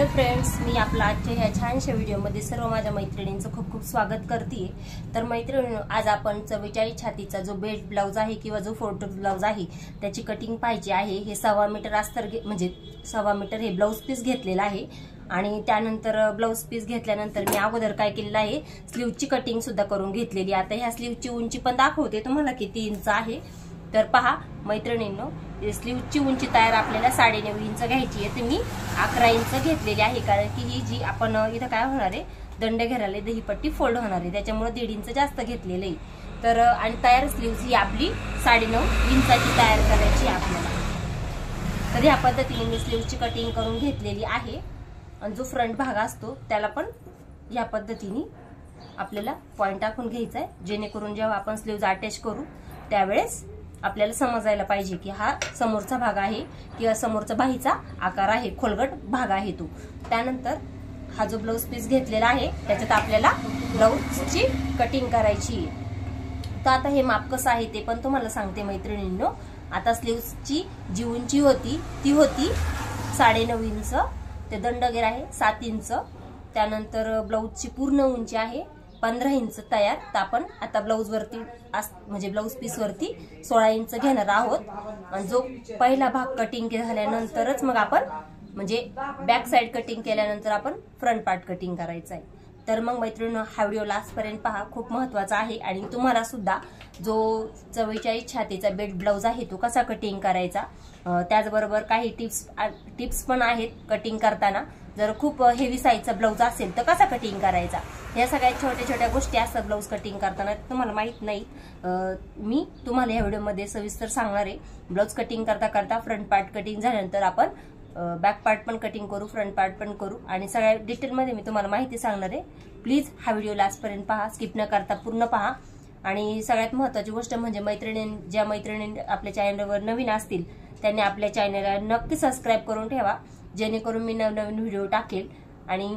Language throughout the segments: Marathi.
हॅलो फ्रेंड्स, मी आपला आजच्या ह्या छानशा व्हिडिओमध्ये सर्व माझ्या मैत्रिणींचं खूप खूप स्वागत करते। तर मैत्रिणींनो, आज आपण 44 छातीचा जो बेल्ट ब्लाउज आहे किंवा जो फोल्ड ब्लाउज आहे त्याची कटिंग पाहिजे आहे। हे 1.25 मीटर अस्तर म्हणजे 1.25 मीटर हे ब्लाउज पीस घेतलेला आहे आणि त्यानंतर ब्लाउज पीस घेतल्यानंतर मी अगोदर काय केलेलं आहे, स्लीवची कटिंग सुद्धा करून घेतलेली। आता ह्या स्लीवची उंची पण दाखवते तुम्हाला किती इंच आहे। तर पहा मैत्रिणींनो, स्लीवची उंची तयार आपल्याला 9.5 इंच घ्यायची आहे। मी 11 इंच घेतलेली आहे, कारण की ही जी आपण इथं काय होणार आहे, दंड घेराले दहीपट्टी फोल्ड होणार आहे, त्याच्यामुळे 1.5 इंच जास्त घेतलेले आहे। तर आणि तयार स्लीव्ज ही आपली 9.5 इंचाची तयार करायची आपल्याला। तर ह्या पद्धतीने मी स्लीवची कटिंग करून घेतलेली आहे आणि जो फ्रंट भाग असतो त्याला पण या पद्धतीने आपल्याला पॉइंट टाकून घ्यायचा आहे, जेणेकरून जेव्हा आपण स्लीव्ज अटॅच करू त्यावेळेस आपल्याला समजायला पाहिजे की हा समोरचा भाग आहे किंवा समोरचा बाहीचा आकार आहे, खोलगट भाग आहे तो। त्यानंतर हा जो ब्लाउज पीस घेतलेला आहे त्याच्यात आपल्याला ब्लाउजची कटिंग करायची आहे। तर आता हे माप कसं आहे ते पण तुम्हाला सांगते मैत्रिणींनो। आता स्लीव्सची जी उंची होती ती होती 9.5 इंच, ते दंडगेर आहे 7 इंच, त्यानंतर ब्लाउजची पूर्ण उंची आहे 15 इंच तयार। तर आपण आता ब्लाउज वरती म्हणजे ब्लाउज पीस वरती 16 इंच घेणार आहोत आणि जो पहिला भाग कटिंग झाल्यानंतरच मग आपण म्हणजे बॅक साइड कटिंग केल्यानंतर आपण फ्रंट पार्ट कटिंग करायचा आहे। तर मग मैत्रिणींनो, हा व्हिडिओ लास्ट पर्यंत पहा, खूप महत्त्वाचा आहे आणि तुम्हाला सुद्धा जो 44 छातीचा बेल्ट ब्लाउज आहे तो कसा कटिंग करायचा, त्याचबरोबर काही टिप्स पण आहेत कटिंग करताना। जर खूप हेवी साईजचा ब्लाउज असेल तर कसा कटिंग करायचा, या सगळ्या छोट्या छोट्या गोष्टी असतात ब्लाउज कटिंग करताना, तुम्हाला माहित नाही। मी तुम्हाला या व्हिडिओमध्ये सविस्तर सांगणार आहे। ब्लाउज कटिंग करता करता फ्रंट पार्ट कटिंग झाल्यानंतर आपण बॅक पार्ट पण कटिंग करू, फ्रंट पार्ट पण करू आणि सगळ्या डिटेलमध्ये मी तुम्हाला माहिती सांगणार आहे। प्लीज हा व्हिडिओ लास्ट पर्यंत पहा, स्किप न करता पूर्ण पहा। आणि सगळ्यात महत्त्वाची गोष्ट म्हणजे ज्या मैत्रिणी आपल्या चॅनलवर नवीन असतील त्यांनी आपल्या चॅनलला नक्की सबस्क्राईब करून ठेवा, जेणेकरून मी नवनवीन व्हिडिओ टाकेल आणि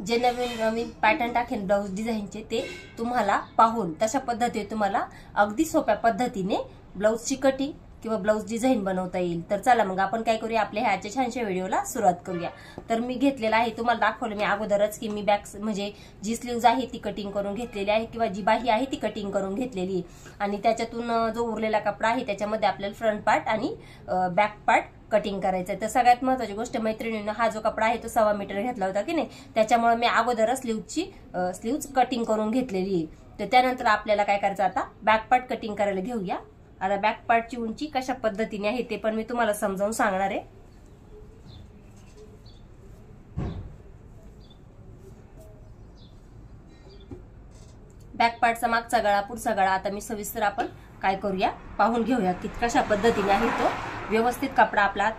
जे नवीन पॅटर्न टाकेल ब्लाउज डिझाईनचे ते तुम्हाला पाहून तशा पद्धतीने तुम्हाला अगदी सोप्या पद्धतीने ब्लाउजची कटिंग किंवा ब्लाउज डिझाईन बनवता येईल। तर चला मग आपण काय करूया, आपल्या ह्याच्या छानशा व्हिडिओला सुरुवात करूया। तर मी घेतलेला आहे, तुम्हाला दाखवलं मी अगोदरच की मी बॅक म्हणजे जी स्लीव्ज आहे ती कटिंग करून घेतलेली आहे किंवा जी बाही आहे ती कटिंग करून घेतलेली आहे आणि त्याच्यातून जो उरलेला कपडा आहे त्याच्यामध्ये आपल्याला फ्रंट पार्ट आणि बॅक पार्ट कटिंग करायचं आहे। तर सगळ्यात महत्त्वाची गोष्ट मैत्रिणींनो, हा जो कपडा आहे तो 1.25 मीटर घेतला होता की नाही, त्याच्यामुळे मी अगोदरच स्लीव्ज कटिंग करून घेतलेली आहे। तर त्यानंतर आपल्याला काय करायचं, आता बॅक पार्ट कटिंग करायला घेऊया। आता बॅक पार्टची उंची कशा पद्धतीने आहे ते पण मी तुम्हाला समजावून सांगणार आहे। बॅक पार्टचा मागचा गळा, पुढचा गळा आता मी सविस्तर आपण काय करूया पाहून घेऊया की कशा पद्धतीने आहे तो। व्यवस्थित कपडा आपला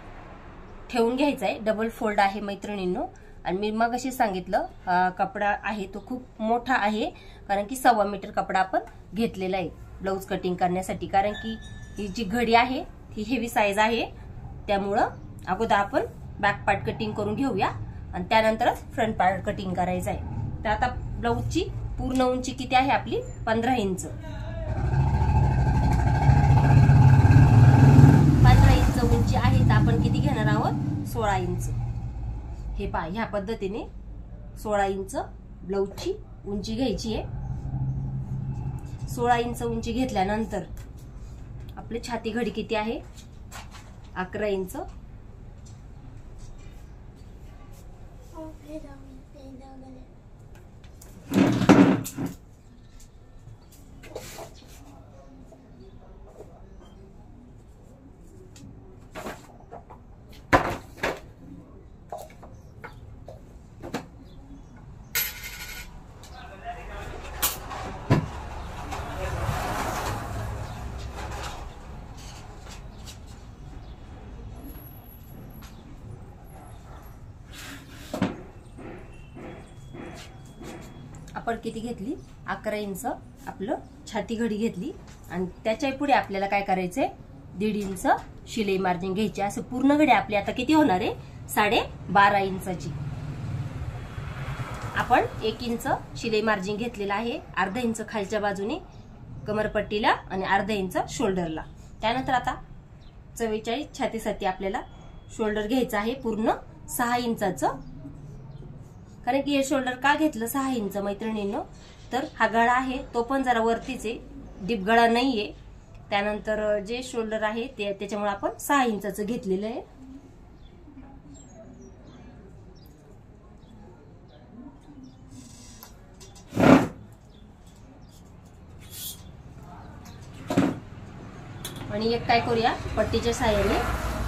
ठेवून घ्यायचा आहे, डबल फोल्ड आहे मैत्रिणींनो। आणि मी मग अशी सांगितलं कपडा आहे तो खूप मोठा आहे, कारण की 1.25 मीटर कपडा आपण घेतलेला आहे ब्लाउज कटिंग करण्यासाठी, कारण की ही जी घडी आहे ती हेवी साईज आहे, त्यामुळं अगोदर आपण बॅक पार्ट कटिंग करून घेऊया आणि त्यानंतरच फ्रंट पार्ट कटिंग करायचं आहे। तर आता ब्लाउजची पूर्ण उंची किती आहे आपली, 15 इंच। 15 इंच उंची आहे, तर आपण किती घेणार आहोत, 16 इंच। हे पहा, ह्या पद्धतीने 16 इंच ब्लाउजची उंची घ्यायची आहे। 16 इंच उंची घेतल्यानंतर आपली छाती घडी किती आहे, 11 इंच। आपण किती घेतली, 11 इंच आपलं छाती घडी घेतली आणि त्याच्या पुढे आपल्याला काय करायचंय, 1.5 इंच शिलाई मार्जिन घ्यायची। असं पूर्ण घडी आपली आता किती होणार आहे, 12.5 इंचाची। आपण 1 इंच शिलाई मार्जिन घेतलेला आहे, अर्धा इंच खालच्या बाजूने कमरपट्टीला आणि अर्धा इंच शोल्डरला। त्यानंतर आता 44 छातीसाठी आपल्याला शोल्डर घ्यायचा आहे पूर्ण 6 इंचाचं, कारण की हे शोल्डर का घेतलं 6 इंच मैत्रिणींनो, तर हा गळा आहे तो पण जरा वरतीच आहे, डीप गळा नाहीये. त्यानंतर जे शोल्डर आहे ते त्याच्यामुळे आपण 6 इंचाचं घेतलेलं आहे. आणि एक काय करूया, पट्टीच्या साहाय्याने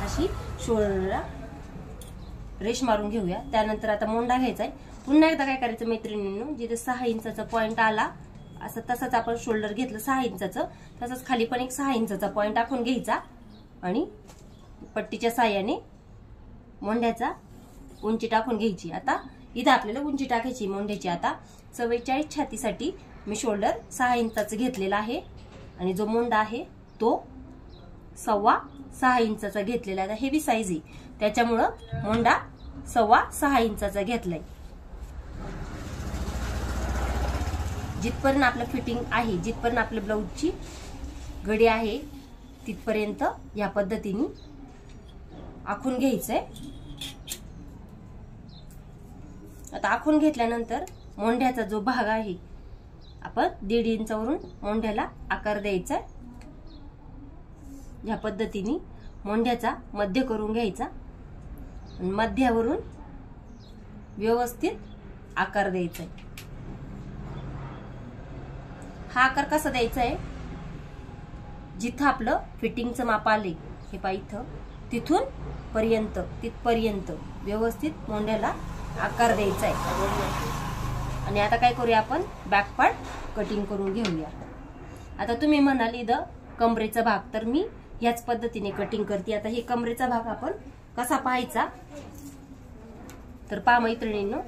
अशी शोल्डरला रेष मारून घेऊया. त्यानंतर आता मोंढा घ्यायचा आहे. पुन्हा एकदा काय करायचं मैत्रिणींनो, जिथे 6 इंचाचा पॉइंट आला असं तसंच आपण शोल्डर घेतलं 6 इंचाचं, तसंच खाली पण एक 6 इंचाचा पॉइंट टाकून घ्यायचा आणि पट्टीच्या साहाय्याने मोंढ्याचा उंची टाकून घ्यायची. आता इथं आपल्याला उंची टाकायची मोंढ्याची. आता 44 छातीसाठी मी शोल्डर 6 इंचाचं घेतलेला आहे आणि जो मोंढा आहे तो 6.25 इंचाचा घेतलेला आहे. हेवी साईज आहे त्याच्यामुळं मोंढा 6.25 इंचाचा घेतलाय. जिथपर्यंत आपलं फिटिंग आहे, जिथपर्यंत आपल्या ब्लाऊजची गडी आहे तिथपर्यंत या पद्धतीने आखून घ्यायचंय. आता आखून घेतल्यानंतर मोंढ्याचा जो भाग आहे आपण 1.5 इंचावरून मोंढ्याला आकार द्यायचा. या पद्धतीने मोंढ्याचा मध्य करून घ्यायचा आणि मध्यावरून व्यवस्थित आकार द्यायचा. हा आकार कसा द्यायचा आहे, जिथं आपलं फिटिंगचं माप आले हे पहा इथं, तिथून पर्यंत तिथपर्यंत व्यवस्थित मोंढ्याला आकार द्यायचा आहे. आणि आता काय करूया, आपण बॅक पार्ट कटिंग करून घेऊया. आता तुम्ही म्हणाल इथं कमरेचा भाग, तर मी याच पद्धतीने कटिंग करते. आता हे कमरेचा भाग आपण कसा पाहायचा, तर पहा मैत्रिणींनो,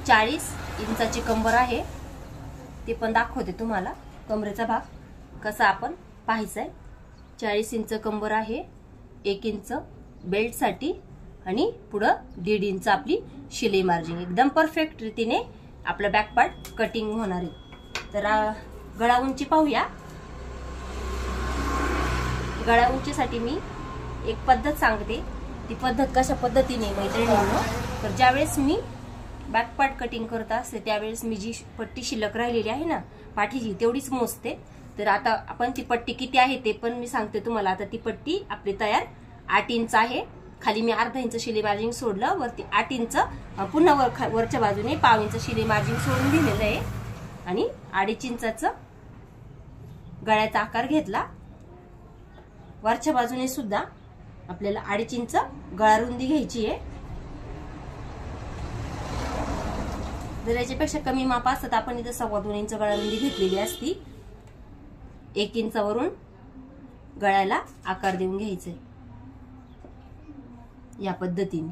40 इंचाची कंबर आहे, ते पण दाखवते तुम्हाला. कमरेचा भाग कसा आपण पाहायचा आहे. 40 इंच कंबर आहे, 1 इंच बेल्ट साठी आणि पुढं 1.5 इंच आपली शिलाई मार्जिन. एकदम परफेक्ट रीतीने आपला बॅक पार्ट कटिंग होणार आहे. तर गळा उंची पाहूया. गळा उंचीसाठी मी एक पद्धत सांगते. ती पद्धत कशा पद्धतीने मैत्रिणींनो, तर ज्यावेळेस मी बॅक पार्ट कटिंग करत असते त्यावेळेस मी जी पट्टी शिल्लक राहिलेली आहे ना पाठीची तेवढीच मोजते. तर आता आपण ती पट्टी किती आहे ते पण मी सांगते तुम्हाला. आता ती पट्टी आपली तयार 8 इंच आहे. खाली मी अर्धा इंच शिलाई मार्जिन सोडलं, वरती 8 इंच पुन्हा वरच्या बाजूने 1/2 इंच शिलाई मार्जिन सोडून दिलेलं आहे आणि 2.5 इंचाचं गळ्याचा आकार घेतला. वरच्या बाजूने सुद्धा आपल्याला 2.5 इंच गळा रुंदी घ्यायची आहे. जर याच्यापेक्षा कमी माप असतात आपण इथं 2.25 इंच गळा रुंदी घेतलेली असती. 1 इंचावरून गळ्याला आकार देऊन घ्यायचे या पद्धतीने.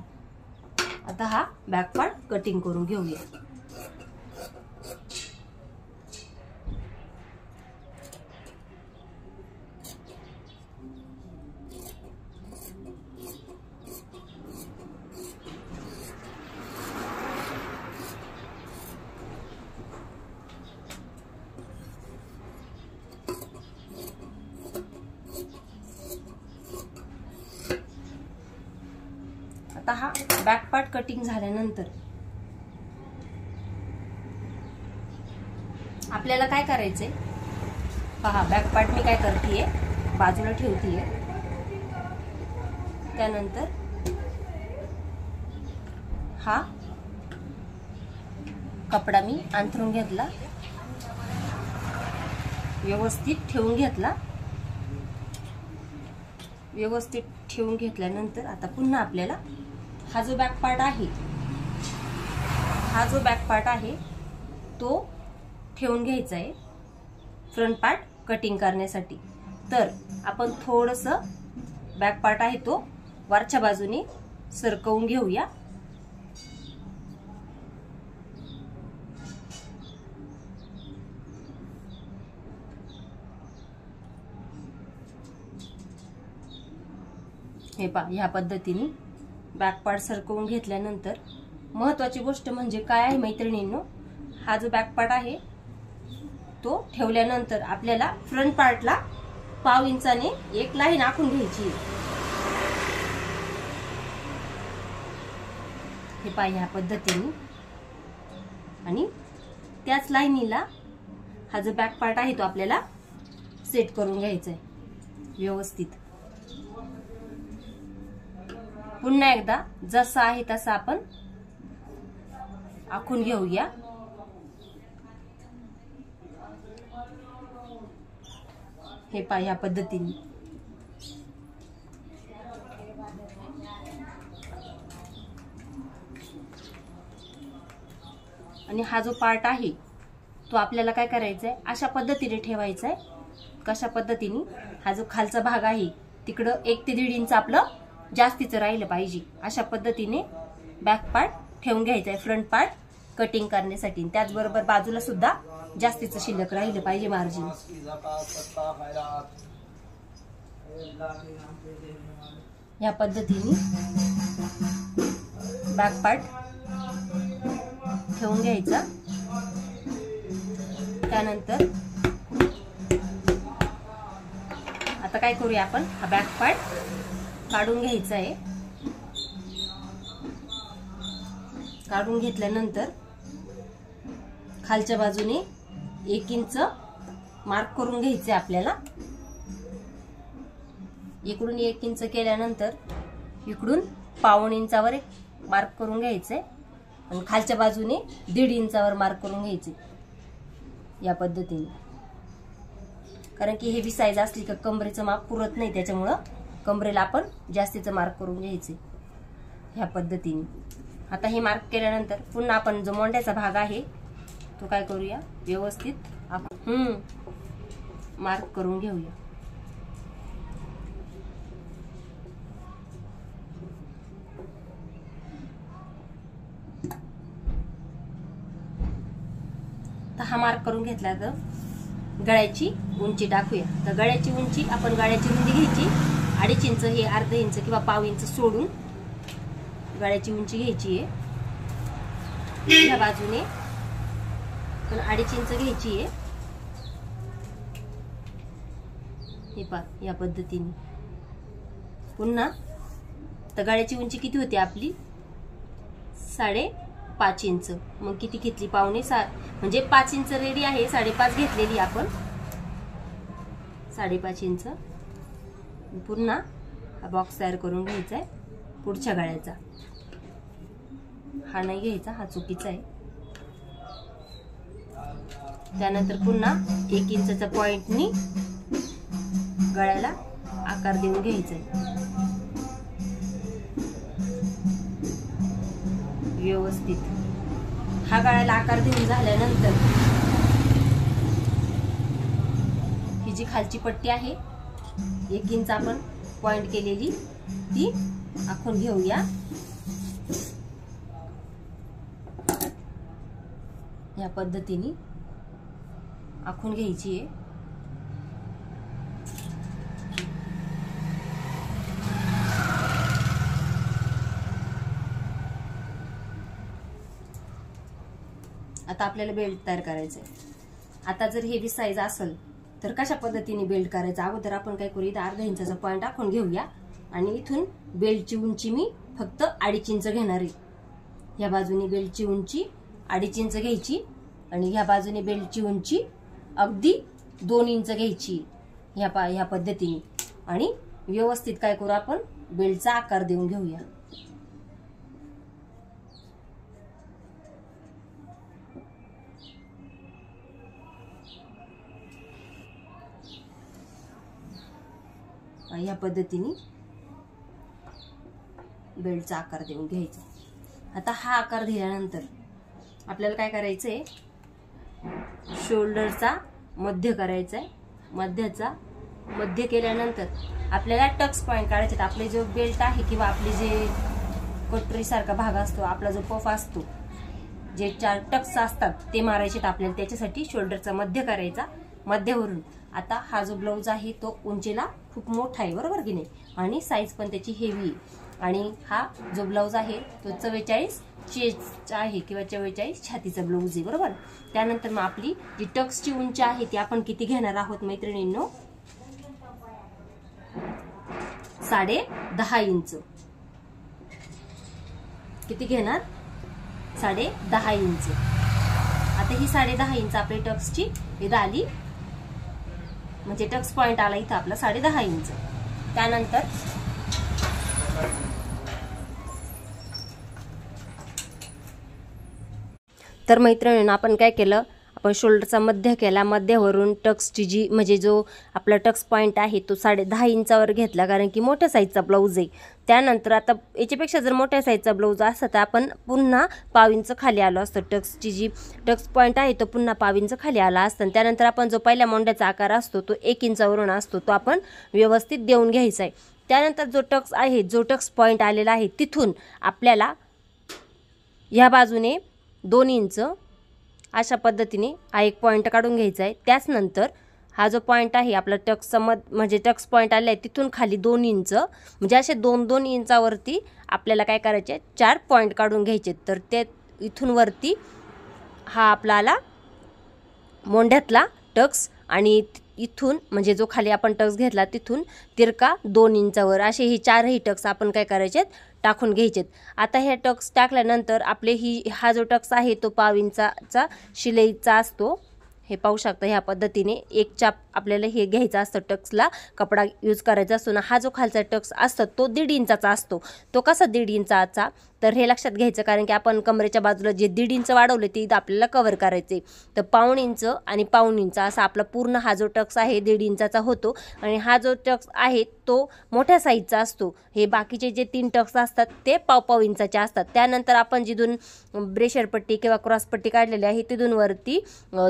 आता हा बॅक पार्ट कटिंग करून घेऊया. आता हा बॅक पार्ट कटिंग झाल्यानंतर आपल्याला काय करायचंय पहा. बॅक पार्ट मी काय करतेय, बाजूला ठेवतेय. त्यानंतर हा कपडा मी अंथरून घेतला, व्यवस्थित ठेवून घेतला. व्यवस्थित ठेवून घेतल्यानंतर आता पुन्हा आपल्याला हा जो बॅक पार्ट आहे तो ठेवून घ्यायचा आहे फ्रंट पार्ट कटिंग करण्यासाठी. तर आपण थोडंसं बॅक पार्ट आहे तो वरच्या बाजूने सरकवून घेऊया. हे पहा, ह्या पद्धतीने बॅक पार्ट सरकवून घेतल्यानंतर महत्वाची गोष्ट म्हणजे काय आहे मैत्रिणींनो, हा जो बॅक पार्ट आहे तो ठेवल्यानंतर आपल्याला फ्रंट पार्टला पाव इंचाने एक लाईन आखून घ्यायची. हे पाय ह्या पद्धतीने. आणि त्याच लाईनीला हा जो बॅक पार्ट आहे तो आपल्याला सेट करून घ्यायचा आहे व्यवस्थित. पुन्हा एकदा जसा आहे तसा आपण आखून घेऊया. हे पाय ह्या पद्धतीने. आणि हा जो पार्ट आहे तो आपल्याला काय करायचा आहे, अशा पद्धतीने ठेवायचा आहे. कशा पद्धतीने, हा जो खालचा भाग आहे तिकडं 1 ते 1.5 इंच आपलं जास्तीचं राहिलं पाहिजे. अशा पद्धतीने बॅक पार्ट ठेवून घ्यायचा आहे फ्रंट पार्ट कटिंग करण्यासाठी. त्याचबरोबर बाजूला सुद्धा जास्तीचं शिल्लक राहिलं पाहिजे मार्जिन. या पद्धतीने बॅक पार्ट ठेवून घ्यायचा. त्यानंतर आता काय करूया आपण, हा बॅक पार्ट काढून घ्यायचा आहे. काढून घेतल्यानंतर खालच्या बाजूने 1 इंच मार्क करून घ्यायचे आपल्याला. इकडून 1 इंच केल्यानंतर इकडून पाऊण इंचावर एक मार्क करून घ्यायचंय आणि खालच्या बाजूने 1.5 इंचावर मार्क करून घ्यायचे या पद्धतीने. कारण की हेवी साईज असली का कमरेचं माप पुरत नाही, त्याच्यामुळं कमरेला आपण जास्तीचं मार्क करून घ्यायचे ह्या पद्धतीने. आता हे मार्क केल्यानंतर पुन्हा आपण जो मोंड्याचा भाग आहे तो काय करूया, व्यवस्थित आपण मार्क करून घेऊया. तर हा मार्क करून घेतला तर गळ्याची उंची टाकूया. तर गळ्याची उंची आपण गळ्याची रुंदी घ्यायची 2.5 इंच, हे अर्धा इंच किंवा पाव इंच सोडून गळ्याची उंची घ्यायची आहे. ह्या बाजूने पण 2.5 इंच घ्यायची आहे. हे पहा या पद्धतीने. पुन्हा तर गळ्याची उंची किती होती आपली, 5.5 इंच. मग किती घेतली, पावणे 7, म्हणजे 5 इंच रेडी आहे. 5.5 घेतलेली आपण, 5.5 इंच. पुन्हा हा बॉक्स तयार करून घ्यायचा आहे पुढच्या गळ्याचा. हा नाही घ्यायचा, हा चुकीचा आहे. त्यानंतर पुन्हा 1 इंचचा पॉइंटनी गळ्याला आकार देऊन घ्यायचा आहे व्यवस्थित. हा गळ्याला आकार देऊन झाल्यानंतर ही जी खालची पट्टी आहे 1 इंच आपण पॉइंट केलेली ती आखून घेऊया. या पद्धतीने आखून घ्यायची आहे. आता आपल्याला बेल्ट तयार करायचा आहे. आता जर हेवी साईज असेल तर कशा पद्धतीने बेल्ट करायचा, अगोदर आपण काय करूया, अर्धा इंचाचा पॉइंट आखून घेऊया. आणि इथून बेल्टची उंची मी फक्त 2.5 इंच घेणार आहे. या बाजूने बेल्टची उंची 2.5 इंच घ्यायची आणि ह्या बाजूने बेल्टची उंची अगदी 2 इंच घ्यायची ह्या पद्धतीने. आणि व्यवस्थित काय करू, आपण बेल्टचा आकार देऊन घेऊया. ह्या पद्धतीने बेल्टचा आकार देऊन घ्यायचा. आता हा आकार दिल्यानंतर आपल्याला काय करायचंय, शोल्डरचा मध्य करायचा आहे. मध्याचा मध्य केल्यानंतर आपल्याला टक्स पॉइंट काढायचे. आपले जो बेल्ट आहे किंवा आपले जे कटोरी सारखा भाग असतो, आपला जो पफ असतो, जे 4 टक्स असतात ते मारायचे आपल्याला. त्याच्यासाठी शोल्डरचा मध्य करायचा. मध्यावरून आता हा जो ब्लाउज आहे तो उंचीला खूप मोठा आहे, बरोबर की नाही, आणि साईज पण त्याची हेवी आहे. आणि हा जो ब्लाउज आहे तो 44 चेस्ट आहे किंवा 44 छातीचा ब्लाउज आहे, बरोबर. त्यानंतर मग आपली जी टक्सची उंची आहे ती आपण किती घेणार आहोत मैत्रिणींनो, 10.5 इंच. किती घेणार? 10.5 इंच. आता ही 10.5 इंच आपली टक्सची इथं आली, म्हणजे टक्स पॉइंट आला इथं आपला 10.5 इंच. त्यानंतर तर मैत्रिणींनो आपण काय केलं, आपण शोल्डरचा मध्य केला, मध्यावरून टक्सची जी म्हणजे जो आपला टक्स पॉइंट आहे तो 10.5 इंचावर घेतला, कारण की मोठ्या साईजचा ब्लाऊज आहे. त्यानंतर आता याच्यापेक्षा जर मोठ्या साईजचा ब्लाऊज असता तर आपण पुन्हा 1.5 इंच खाली आलो असतं. टक्सची जी टक्स पॉइंट आहे तो पुन्हा 1.5 इंच खाली आला असता. त्यानंतर आपण जो पहिल्या मोंड्याचा आकार असतो तो 1 इंचावरून असतो, तो आपण व्यवस्थित देऊन घ्यायचा आहे. त्यानंतर जो टक्स आहे, जो टक्स पॉइंट आलेला आहे तिथून आपल्याला ह्या बाजूने 2 इंच अशा पद्धतीने हा एक पॉइंट काढून घ्यायचा आहे. त्याचनंतर हा जो पॉइंट आहे आपला टक्सचा म्हणजे टक्स पॉइंट आले आहे तिथून खाली 2 इंच, म्हणजे असे 2-2 इंचावरती आपल्याला काय करायचे, 4 पॉइंट काढून घ्यायचे. तर ते इथून वरती हा आपल्याला मोंढ्यातला टक्स आणि इथून म्हणजे जो खाली आपण टक्स घेतला तिथून तिरका 2 इंचावर असे हे 4ही टक्स आपण काय करायचे, टाकून घ्यायचेत. आता हे टक्स टाकल्यानंतर आपले हा जो टक्स आहे तो 1.5 इंचाचा शिलाईचा असतो. हे पाहू शकता ह्या पद्धतीने एक चाप आपल्याला हे घ्यायचा असतं, टक्सला कपडा यूज करायचा असतो ना. हा जो खालचा टक्स असतो तो 1.5 इंचाचा असतो. तो कसा 1.5 इंचाचा, तर हे लक्षात घ्यायचं, कारण की आपण कमरेच्या बाजूला जे 1.5 इंच वाढवले ते आपल्याला कव्हर करायचे. तर 1.5 इंच आणि 1.5 इंच असा आपला पूर्ण हा जो टक्स आहे 1.5 इंचाचा होतो. आणि हा जो टक्स आहे तो मोठ्या साईजचा असतो. हे बाकीचे जे 3 टक्स असतात ते 1.5 इंचाचे असतात. त्यानंतर आपण जिथून ब्रेशर पट्टी किंवा क्रॉस पट्टी काढलेली आहे तिथून वरती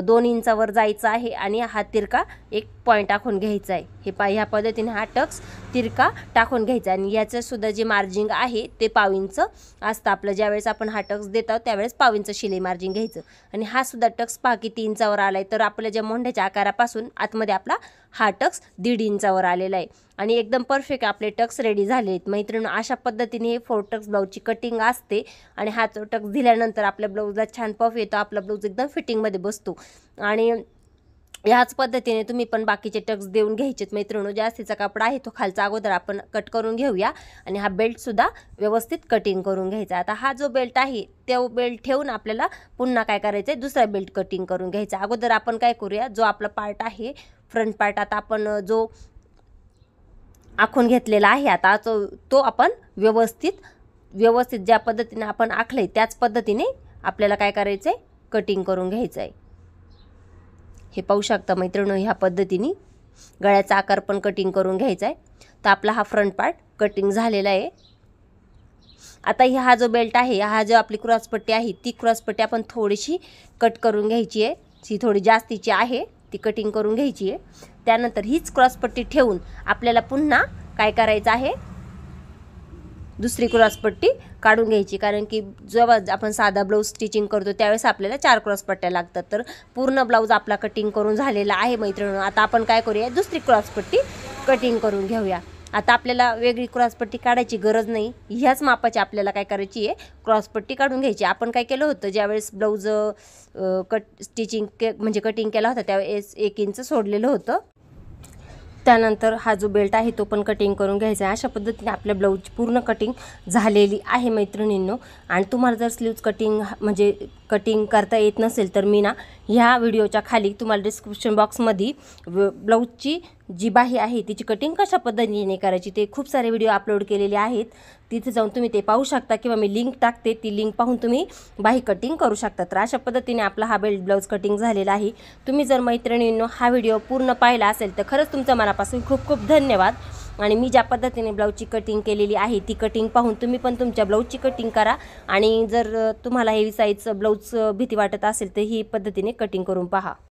2 इंचावर जायचं आहे आणि हा तिरका एक पॉइंट टाकून घ्यायचा आहे. हे ह्या पद्धतीने हा टक्स तिरका टाकून घ्यायचा. आणि याचं सुद्धा जे मार्जिंग आहे ते 1.5 इंच असतं आपलं. ज्यावेळेस आपण हा टक्स देतो त्यावेळेस 1.5 इंच शिलाई मार्जिंग घ्यायचं. आणि हा सुद्धा टक्स पहा किती इंचावर आलाय, तर आपल्या ज्या मोंढ्याच्या आकारापासून आतमध्ये आपला हा टक्स 1.5 इंचावर आलेला आहे. आणि एकदम परफेक्ट आपले टक्स रेडी झाले आहेत मैत्रिणी. अशा पद्धतीने हे 4 टक्स ब्लाऊजची कटिंग असते. आणि हा टक्स दिल्यानंतर आपल्या ब्लाऊजला छान पफ येतो, आपला ब्लाऊज एकदम फिटिंगमध्ये बसतो. आणि ह्याच पद्धतीने तुम्ही पण बाकीचे टक्स देऊन घ्यायचेत मैत्रिणी. जास्तीचा कपडा आहे तो खालचा अगोदर आपण कट करून घेऊया आणि हा बेल्टसुद्धा व्यवस्थित कटिंग करून घ्यायचा. आता हा जो बेल्ट आहे तो बेल्ट ठेवून आपल्याला पुन्हा काय करायचं आहे, दुसरा बेल्ट कटिंग करून घ्यायचा. अगोदर आपण काय करूया, जो आपला पार्ट आहे फ्रंट पार्ट आता आपण जो आखून घेतलेला आहे आता तो आपण व्यवस्थित ज्या पद्धतीने आपण आखले त्याच पद्धतीने आपल्याला काय करायचं आहे, कटिंग करून घ्यायचं आहे. हे पाहू शकता मैत्रिणी, ह्या पद्धतीने गळ्याचा आकार पण कटिंग करून घ्यायचा आहे. तर आपला हा फ्रंट पार्ट कटिंग झालेला आहे. आता हा जो बेल्ट आहे, हा जो आपली क्रॉसपट्टी आहे ती क्रॉसपट्टी आपण थोडीशी कट करून घ्यायची आहे. ती थोडी जास्तीची आहे, ती कटिंग करून घ्यायची आहे. त्यानंतर हीच क्रॉसपट्टी ठेवून आपल्याला पुन्हा काय करायचं आहे, दुसरी क्रॉसपट्टी काढून घ्यायची. कारण की जेव्हा आपण साधा ब्लाऊज स्टिचिंग करतो त्यावेळेस आपल्याला 4 क्रॉसपट्ट्या लागतात. तर पूर्ण ब्लाऊज आपला कटिंग करून झालेला आहे मैत्रिणी. आता आपण काय करूया, दुसरी क्रॉसपट्टी कटिंग करून घेऊया. आता आपल्याला वेगळी क्रॉसपट्टी काढायची गरज नाही, ह्याच मापाची आपल्याला काय करायची आहे, क्रॉसपट्टी काढून घ्यायची. आपण काय केलं होतं, ज्यावेळेस ब्लाऊज म्हणजे कटिंग केला होता त्यावेळेस 1 इंच सोडलेलं होतं. त्यानंतर हा जो बेल्ट आहे तो पण कटिंग करून घ्यायचा आहे. अशा पद्धतीने आपल्या ब्लाऊजची पूर्ण कटिंग झालेली आहे मैत्रिणींनो. आणि तुम्हाला जर स्लीव्ज कटिंग म्हणजे कटिंग करता येत नसेल तर मी ना ह्या व्हिडिओच्या खाली तुम्हाला डिस्क्रिप्शन बॉक्समध्ये ब्लाऊजची जी बाही आहे तिची कटिंग कशा पद्धतीने करायची ते खूप सारे व्हिडिओ अपलोड केलेले आहेत. तिथे जाऊन तुम्ही ते पाहू शकता किंवा मी लिंक टाकते, ती लिंक पाहून तुम्ही बाही कटिंग करू शकता. तर अशा पद्धतीने आपला हा बेल्ट ब्लाऊज कटिंग झालेला आहे. तुम्ही जर मैत्रिणींनो हा व्हिडिओ पूर्ण पाहिला असेल तर खरंच तुमच्या मनापासून खूप खूप धन्यवाद. आणि मी ज्या पद्धतीने ब्लाऊजची कटिंग केलेली आहे ती कटिंग पाहून तुम्ही पण तुमच्या ब्लाऊजची कटिंग करा. आणि जर तुम्हाला हेवी साईजचं ब्लाऊज भीती वाटत असेल तर ही पद्धतीने कटिंग करून पहा.